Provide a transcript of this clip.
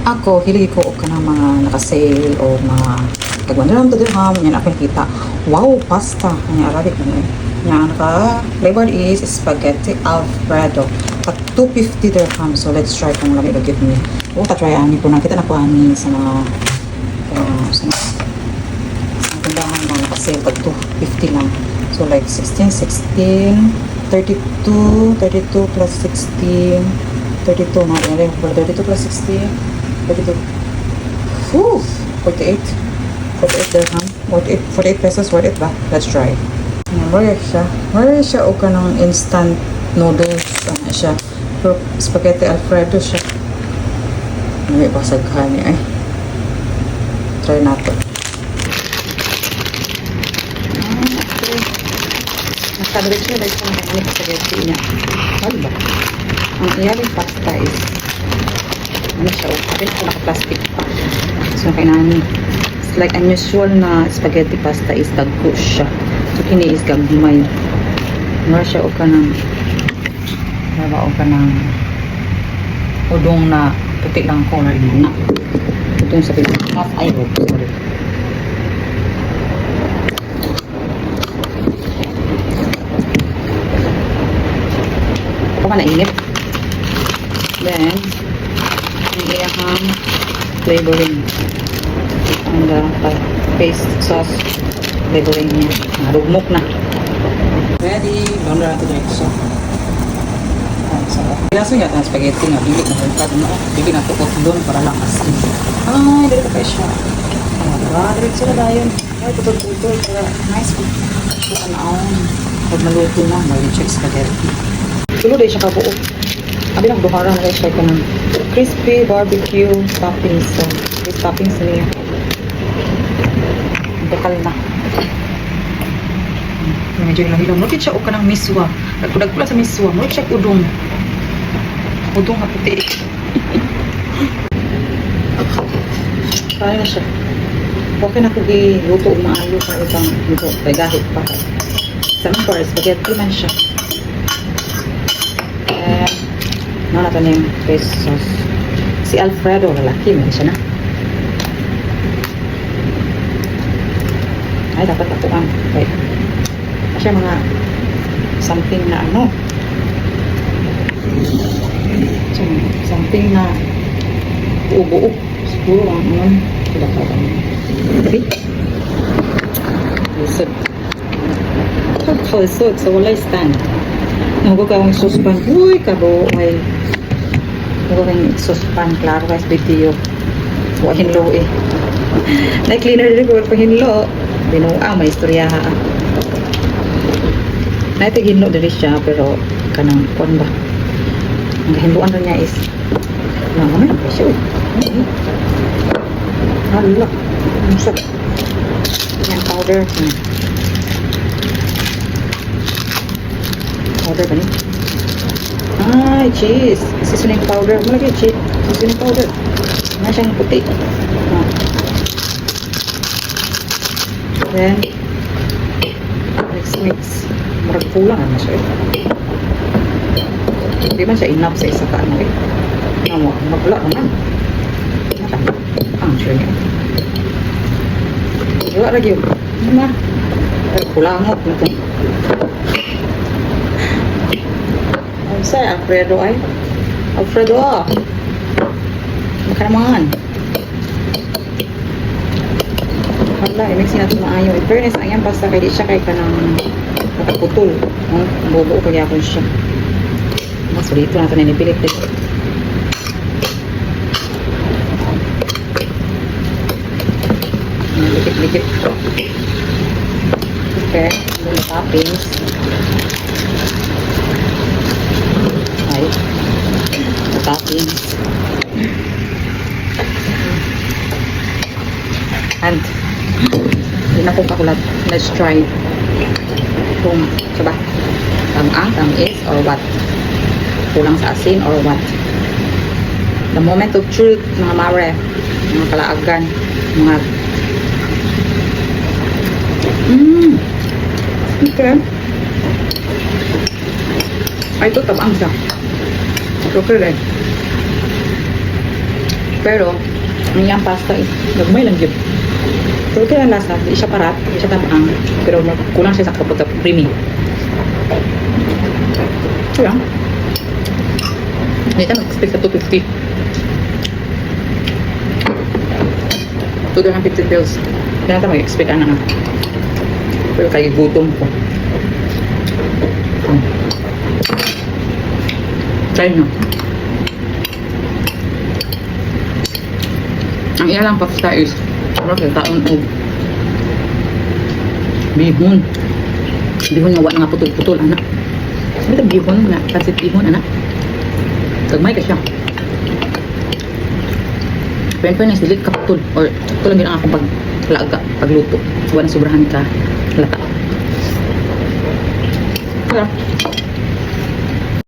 Ako, hilig ko ka ng mga naka-sale o mga tag-100 dirham. Yan ako nakita. Wow, pasta. Yan, Arabic na yun. Yan, flavor is spaghetti alfredo. At 250 dirham. So, let's try kung lamig give me. Ta-try ani ko na. Kita na po ani sa mga sa tindahan mga naka-sale. Pag 250 lang. So, like 16, 32 plus 16. 32 na. Yan rin. 32 plus 16. 32. Whew! 48. 48 dirham. 48 pesos. Worth it ba? Let's try. Where siya o ka ng instant noodles. Ano siya? Pero spaghetti alfredo siya. May pasaghan niya eh. Try natin. Okay. Nagkabalik siya dahil sa mga spaghetti niya. Ano ba? Ang iyaling pasta is ano siya? Kapit ko naka-plastic pa. So, kailangan it's like unusual na spaghetti pasta is dagko siya. So, kini is gagmay. Mara siya o ka ng udong na puti lang color din na. Ito yung sa Pilipinas. Ay, sorry. Ito ka nainip. Then, hindi ang flavoring. And the paste sauce flavoring niya. Narugmok na. Ready. Ganda natin direksyon. Kinaso nga ang spaghetti nga. Bibig na hulpad mo. Bibig na tukot doon para lang asin. Ay, dito pa siya. Diba? Direksyon na dayon. Ay, tutol-tutol. Nice. Ito ka naon. Pag maluto na, mag-check spaghetti. Tulo dahil siya kabuo. Abi lang duhara na siya ka ng crispy barbecue toppings. So, this toppings niya. Dekal na. Medyo hilang-hilang. Mukit siya o ka ng miswa. Nagkudag pula sa miswa. Mukit siya udong. Udong na puti. Kaya na siya. Okay na kung i-luto o maayo sa ibang luto. Kaya gahit pa. Sa mga spaghetti man siya. Ano natin yung paste sauce. Si Alfredo, lalaki. May siya na. Ay, dapat akuan. Okay. Siya mga something na ano. Something na buo-buo. Siguro ang ano. Dapat ang okay. Lisod. Lisod. So, wala stand. Nago ka ang suspan. Uy, kabo. Ay. Nago ka ang suspan. Klaro ka sa video. Huwag hinlo eh. Na-cleaner din ko. Huwag hinlo. Binuang. May istorya ha. Na ito hinlo din siya. Pero kanang kuwan ba. Ang hinluan rin niya is naman na siya. Hala. Ang sarap. Yan powder. Powder ba niya? Ay, cheese. Seasoning powder. Malagay cheese. Seasoning powder. Nga siyang puti. Then, mix. Marag kulang na siya. Hindi man siya enough sa isa ka ano eh. Magula naman. Ang sure niya. Iwa lagi yun. Ano na? Kulangot na ito. Say Alfredo ay. Alfredo ah. Baka naman. Hala, i-mixin natin maayo. In fairness, ang yan basta kaya di siya kay kanang nakaputol. Bobo kaya ako siya. Mas dito natin ninipilit dito. Likit-likit. Okay. Yung toppings. Ay. Toppings. And hindi na kong kakulat. Let's try. Kung, diba? Tamis or what? Kulang sa asin or what? The moment of truth, mga mare, mga kalaagan, mga okay. Ay, ito tabang siya. Okay rin. Pero, ang iyang pasta eh, nagmay lang yun. Pero kaya lasa, di siya parat, di siya tapaang, pero kulang siya sa kapag creamy. Kaya, hindi tayo mag-expect sa 250. 250 pills. Hindi tayo mag-expect na nga. Pero kaya gutom ko. Try nyo. Ang ilang pasta is taon o bihon. Bihon nga wala nga putol-putol, anak. Sabi ito bihon nga, pansit bihon, anak. Tagmay ka siya. Pero na silit ka putol. Or ito lang ginang akong paglaga, pagluto. Wala sobrahan ka lata. Kaya,